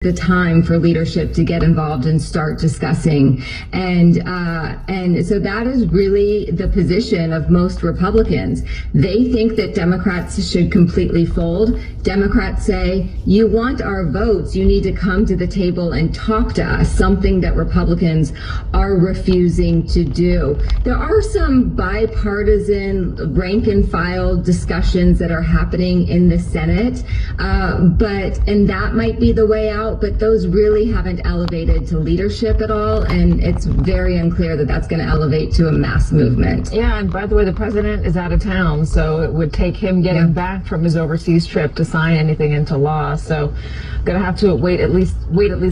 the time for leadership to get involved and start discussing. And so that is really the position of most Republicans. They think that Democrats should completely fold. Democrats say, you want our votes, you need to come to the table and talk to us, something that Republicans are refusing to do. There are some bipartisan rank and file discussions that are happening in the Senate, and that might be the way out. But those really haven't elevated to leadership at all, and it's very unclear that that's going to elevate to a mass movement. Yeah, and by the way, the president is out of town, so it would take him getting back from his overseas trip to sign anything into law. So, going to have to wait at least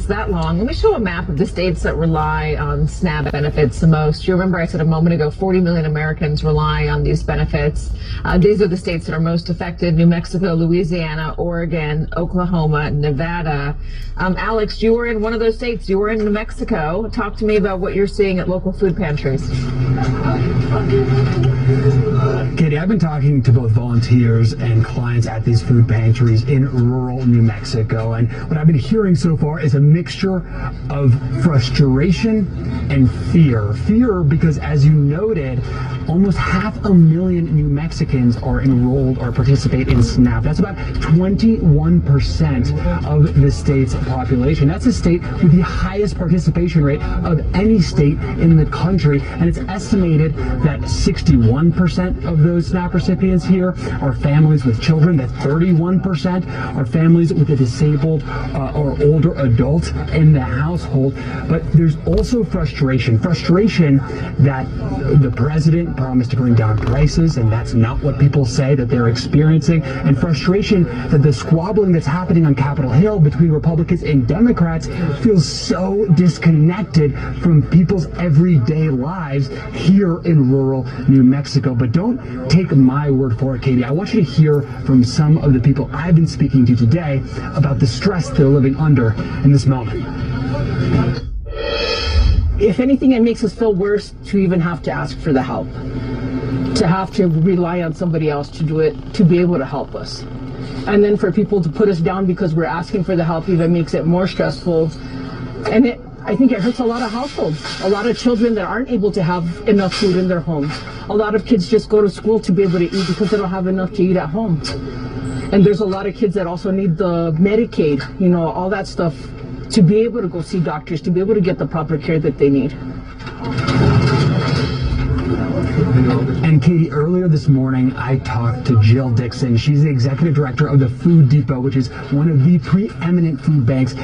that long. Let me show a map of the states that rely on SNAP benefits the most. You remember I said a moment ago, 40 million Americans rely on these benefits. These are the states that are most affected: New Mexico, Louisiana, Oregon, Oklahoma, Nevada. Alex, you were in one of those states. You were in New Mexico. Talk to me about what you're seeing at local food pantries. Katie, I've been talking to both volunteers and clients at these food pantries in rural New Mexico, and what I've been hearing so far is a mixture of frustration and fear. Fear because, as you noted, almost 500,000 New Mexicans are enrolled or participate in SNAP. That's about 21% of the state's population. That's a state with the highest participation rate of any state in the country, and it's estimated that 61% of those SNAP recipients here are families with children, that 31% are families with a disabled or older adult in the household. But there's also frustration that the president promised to bring down prices, and that's not what people say that they're experiencing, and frustration that the squabbling that's happening on Capitol Hill between Republicans and Democrats feels so disconnected from people's everyday lives here in rural New Mexico. But don't take my word for it, Katie. I want you to hear from some of the people I've been speaking to today about the stress they're living under in this moment. If anything, it makes us feel worse to even have to ask for the help, to have to rely on somebody else to do it, to be able to help us. And then for people to put us down because we're asking for the help even makes it more stressful. And I think it hurts a lot of households, a lot of children that aren't able to have enough food in their homes. A lot of kids just go to school to be able to eat because they don't have enough to eat at home. And there's a lot of kids that also need the Medicaid, all that stuff, to be able to go see doctors, to be able to get the proper care that they need. And Katie, earlier this morning, I talked to Jill Dixon. She's the executive director of the Food Depot, which is one of the preeminent food banks